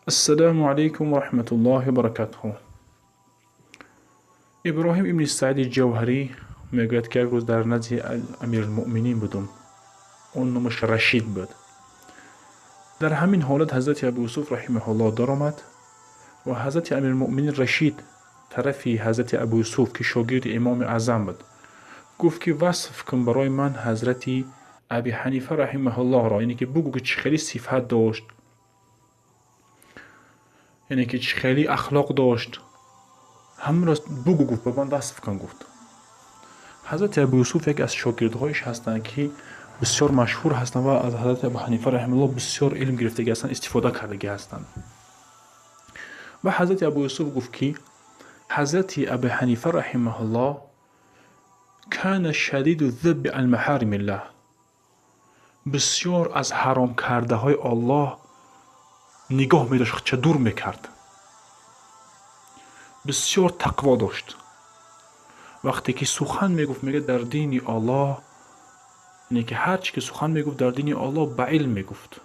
السلام عليكم ورحمة الله وبركاته. ابراهیم ابن سعید جوهری میگوید که یک روز در نزد امیرالمؤمنین بودم. اون نامش رشید بود. در همین حالت حضرت ابو یوسف رحمه الله در آمد و حضرت امیرالمؤمنین رشید طرفی حضرت ابو یوسف که شاگرد امام اعظم بود گفت که وصف کن برای من حضرت ابی حنیفه رحمه الله را، یعنی که بگو که چه خیلی صفت داشت، یعنی که چه خیلی اخلاق داشت، همین را بگو. گفت به من وصف کن. گفت حضرت ابو یوسف یک از شاگردهایش هستند که بسیار مشهور هستند و از حضرت ابو حنیفه رحمه الله بسیار علم گرفتگی هستند، استفاده کردگی هستند. و حضرت ابو یوسف گفت که حضرت ابو حنیفه رحمه الله کان شدید الذب عن محارم الله، بسیار از حرام کرده های الله نگاه می داشت، چه دور می کرد. بسیار تقوا داشت. وقتی که سخن می گفت میگه در دین الله، یعنی که هر چی که سخن می گفت در دین الله به علم می گفت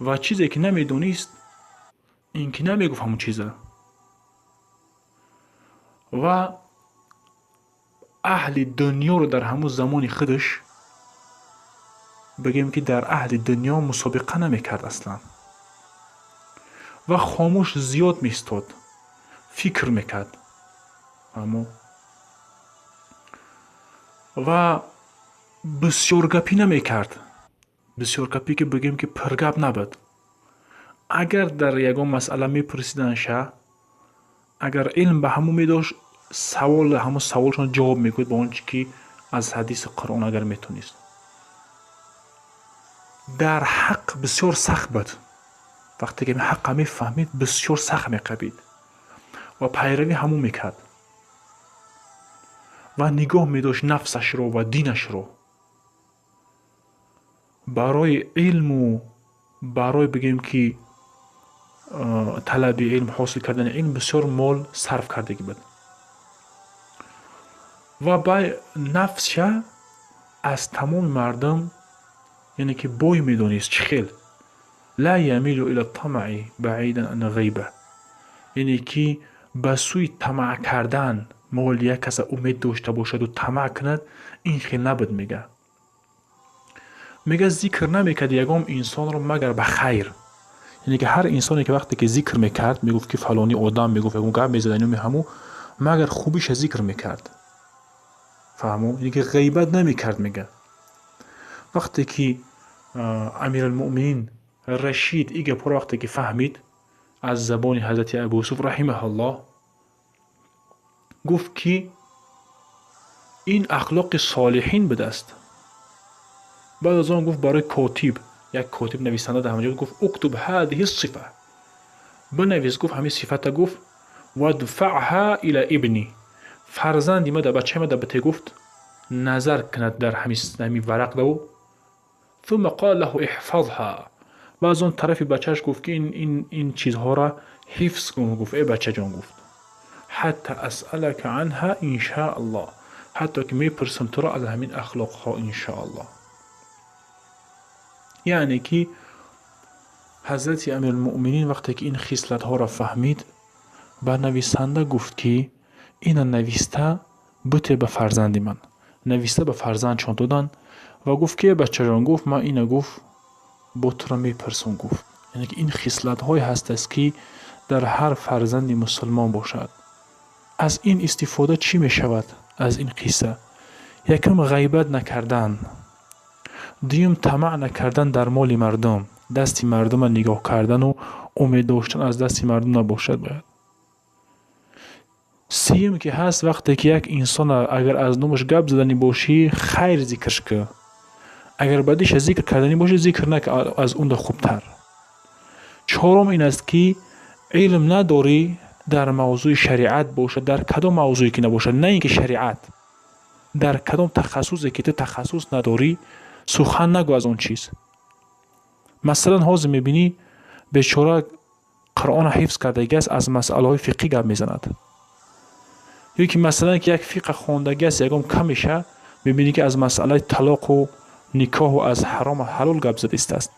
و چیزی که نمی دونست این که نمی گفت همون چیزه. و اهل دنیا رو در همون زمان خودش بگیم که در اهل دنیا مسابقه نمی کرد اصلا و خاموش زیاد می استاد، فکر می کرد و بسیار گپی نمی کرد. بسیار گپی که بگیم که پرگپ نبود. اگر در یگان مسئله می پرسیدن شه، اگر علم به همون می داشت، همون سوالشان جواب می گفت با اون چی که از حدیث قرآن اگر می تونست. در حق بسیار سخت بود. وقتی که حق می فهمید بسیار سخت می قبید و پیروی همون می کرد و نگاه می داشت نفسش رو و دینش رو. برای علم و برای بگیم که طلب علم، حاصل کردن علم بسیار مال صرف کردگی بود و با نفسش از تمام مردم، یعنی که بوی می دونست چه خیل لا یمیل الى الطمع بعیدا عن غیبه، یعنی که به سوی طمع کردن مال یک کس امید داشته باشد و طمع کند، این خیلی نبود. میگه ذکر نمیکرد یگام انسان رو مگر به خیر، یعنی که هر انسانی که وقتی که ذکر میکرد میگفت که فلانی آدم، میگفت یگام گپ میزدن همو مگر خوبیش ذکر میکرد. فهمو؟ یعنی که غیبت نمیکرد. میگه وقتی که امیرالمؤمنین رشید ایگه پر وقتی که فهمید از زبان حضرت ابو یوسف رحمه الله، گفت که این اخلاق صالحین بوده است. بعد از آن گفت برای کاتب، یک کاتب نویسنده در همونجا گفت اکتب هذه الصفه، بنویس. گفت همین صفت گفت و دفعها الى ابنی، فرزندی ما در بچه ما در بته گفت نظر کند در همین ورق دو. ثم قال له احفظها، و از اون طرفی بچهش گفت که این چیزها را حفظ کن. گفت ای بچه جان، گفت حتی اسألك عنها ان شاء الله، حتی که میپرسم تو را از همین اخلاق ها ان شاء الله. یعنی که حضرت امیرالمؤمنین وقتی که این خصلت ها را فهمید، به نویسنده گفت که این نویسته بوده به فرزند من، نویسته به فرزند چون دادن و گفت که بچه جان، گفت من اینو گفت با تو را میپرسم. گفت یعنی که این خصلت های هست است که در هر فرزند مسلمان باشد. از این استفاده چی می شود؟ از این قصه یکم غیبت نکردن، دوم طمع نکردن در مال مردم، دست مردم نگاه کردن و امید داشتن از دست مردم نباشد. باید سیم که هست وقتی که یک انسان اگر از نومش گپ زدنی باشی خیر ذکرش که، اگر بدیش ذکر کردنی باشی ذکر نکه، از اون خوبتر. چهارم این است که علم نداری در موضوع شریعت باشد، در کدام موضوعی که نباشد، نه اینکه شریعت، در کدام تخصصی که تو تخصص نداری سخن نگو از اون چیز. مثلا حاضر میبینی بیچاره قرآن حفظ کردگی است، از مسئله های فقهی گپ میزند، یا که مثلا که یک فقه خواندگی است یکم کم میشه، میبینی که از مسئله طلاق و نکاح و از حرام و حلال گپ زده است.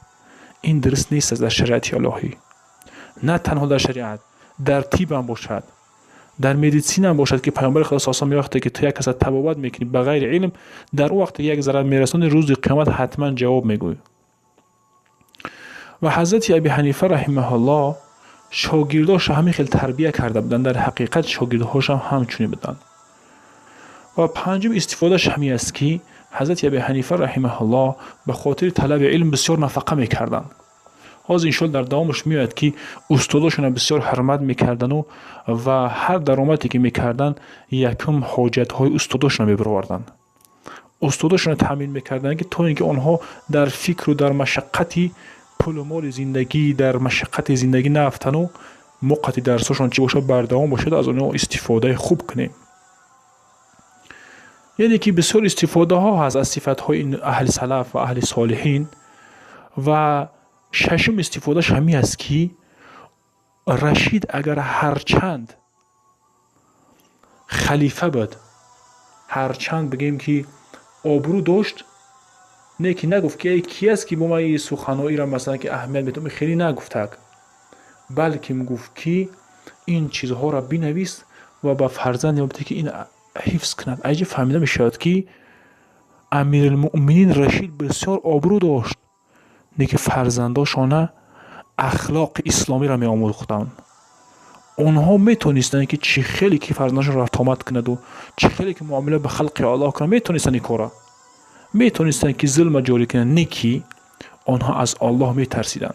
این درست نیست در شریعت الهی. نه تنها در شریعت، در طب هم باشد، در مدیسین هم باشد که پیامبر خدا صلی الله علیه و آله وقتی که تو یک کس تبابت میکنی بغیر علم، در اون وقت یک ضرر میرسونه روز قیامت حتما جواب میگوی. و حضرت ابی حنیفه رحمه الله شاگرداش همین خیلی تربیت کرده بودن، در حقیقت شاگردهاش هم همچنین بودن. و پنجم استفادهش همین است که حضرت ابی حنیفه رحمه الله به خاطر طلب علم بسیار نفقه میکردن. باز انشالله در دوامش میاد که استاداشون بسیار حرمت میکردن و هر درآمدی که میکردن یکم حاجت های استاداشون میبروردن. استاداشون تامین میکردن که تا اینکه آنها در فکر و در مشقتی پول و مال زندگی، در مشقت زندگی نفتن و موقعی درساشون چی باشه بردوام باشه، از اونها استفاده خوب کنیم. یعنی که بسیار استفاده ها هست از صفت های این اهل سلف و اهل صالحین. و ششم استفادهش همین است که رشید اگر هرچند خلیفه بود، هرچند بگیم که آبرو داشت، نه که نگفت که کی است که با من این سخنایی را مثلا که اهمیت میدم، خیلی نگفت، بلکه میگفت که این چیزها را بنویس و با فرزند بده که این حفظ کند. عجیب فهمیده میشد که امیرالمؤمنین رشید بسیار آبرو داشت، نه که فرزنداشانه اخلاق اسلامی را می آموختند. اونها میتونستن که چی خیلی که فرزنداشون رفت آمد کند و چی خیلی که معامله به خلق الله کنند، میتونستن این کارا، میتونستن که ظلم جاری کنند، نه که آنها از الله میترسیدن.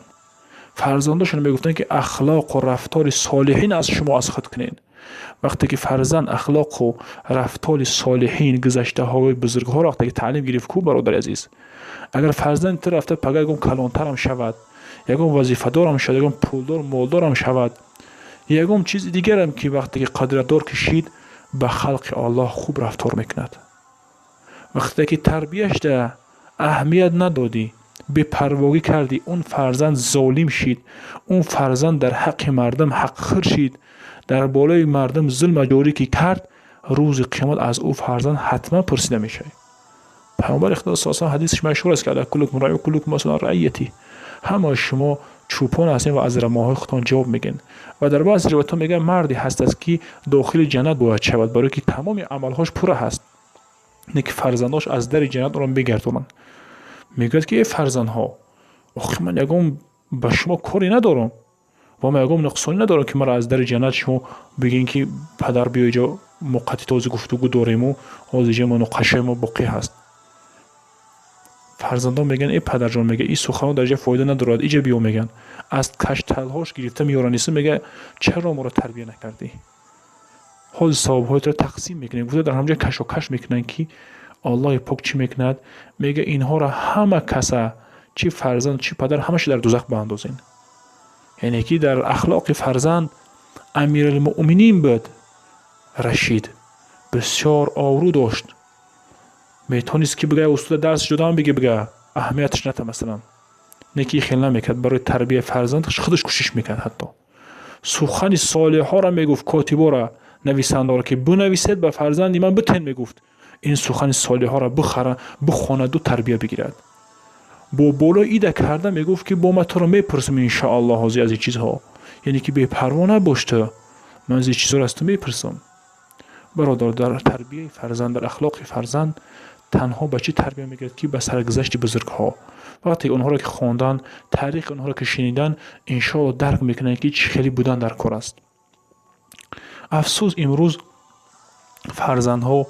فرزنداشون میگفتن که اخلاق و رفتار صالحین از شما از خود کنین. وقتی که فرزند اخلاق و رفتار صالحین گذشته های بزرگ ها را وقتی که تعلیم گرفت کو برادر عزیز، اگر فرزند تو رفته پگاه یکم کلانتر هم شود، یکم وظیفه دار هم شود، یکم پولدار مالدار هم شود، یکم چیز دیگر هم که وقتی که قدردار کشید به خلق الله خوب رفتار میکند. وقتی که تربیتش ده اهمیت ندادی، بی‌پرواگی کردی، اون فرزند ظالم شید، اون فرزند در حق مردم حق خور شید، در بالای مردم ظلم جاری که کرد، روز قیامت از او فرزند حتما پرسیده میشه. پیامبر خدا صلی الله علیه و آله حدیثش مشهور است که کلکم راع و کلکم مسئول عن رعیته، همه شما چوپان هستین و از رماهای خودتان جواب میگین. و در بعضی روایت‌ها میگه مردی هست است که داخل جنت باید شود، برای که تمام عملهاش پوره هست، نه که فرزنداش از در جنت رو بگردونن. میگه که ای فرزندها، آخه من یگم به شما کاری ندارم و من یگم نقصانی ندارم که مرا از در جنت شما بگین که پدر بیا اینجا موقتی تازه گفتگو داریم و حاضر ما نقشه ما باقی هست. فرزندان میگن ای پدر جان، میگه این سخن در جای فایده ندارد، اینجا بیا، میگن از کشتلهاش گرفته میارنیسه، میگه چرا ما را تربیت نکردی؟ حال ثواب هایت را تقسیم میکنن، گفته در همجا کش و کش میکنن که الله پاک چی میکند؟ میگه اینها را همه کسا، چی فرزند چی پدر، همش در دوزخ باندازین. یعنی که در اخلاق فرزند امیرالمؤمنین بود رشید، بسیار آبرو داشت. میتونست که بگه استاد درس جدا هم بگه اهمیتش نده، مثلا نکی خیلی نمیکرد، برای تربیت فرزند خودش کوشش میکرد. حتی سخن صالح ها را میگفت، کاتبا را، نویسنده را که بنویسید به فرزندی من بتین، میگفت این سخن صالح ها را بخره بخواند و تربیت بگیرد. با بالا ایده کرده میگفت که با من تو را میپرسم ان شاء الله از این چیزها، یعنی که بی پروا نباشته، من از این چیزها را از تو میپرسم. برادر، در تربیت فرزند، در اخلاق فرزند تنها بچه تربیت میگیرد که به سرگذشت بزرگ ها، وقتی اونها را که خواندن، تاریخ اونها را که شنیدن، ان شاء الله درک میکنن که چه خیلی بودن در کار است. افسوس امروز فرزندها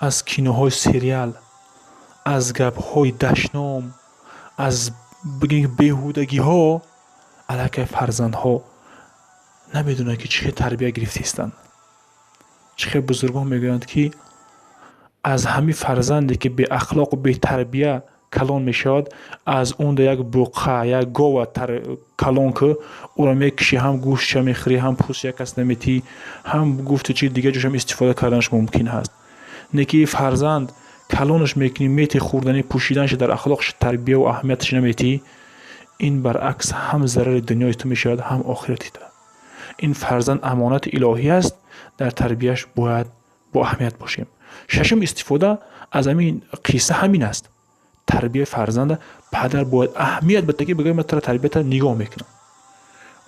از کینوهای سریال، از گپ‌های دشنام، از بیهودگی ها علیه فرزندها نمیدونن که چه تربیت گرفتیستن. چه بزرگان میگویند که از همین فرزندی که به اخلاق و به تربیت کلان میشد، از اون یک بوقه یک گاو کلان که او را میکشی، هم گوشت میخوری، هم پوست یک کس نمیتی، هم گفت چی دیگه جوش هم استفاده کردنش ممکن هست. نکی فرزند کلانش میکنی، میتی خوردنی پوشیدنش در اخلاقش تربیت و اهمیتش نمیتی، این برعکس هم ضرر دنیای تو میشود هم آخرتی تو. این فرزند امانت الهی است، در تربیتش باید با اهمیت باشیم. ششم استفاده از همین قصه همین است، تربیت فرزند پدر باید اهمیت بده که بگه من تر تربیت نگاه میکنم.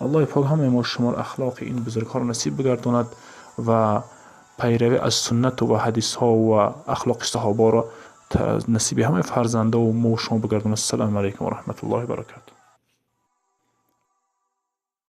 الله پاک همه ما شما اخلاق این بزرگان رو نصیب بگرداند و پیروی از سنت و حدیث ها و اخلاق صحابه را نصیب همه فرزنده و ما و شما بگرداند. السلام علیکم و رحمت الله و برکاته.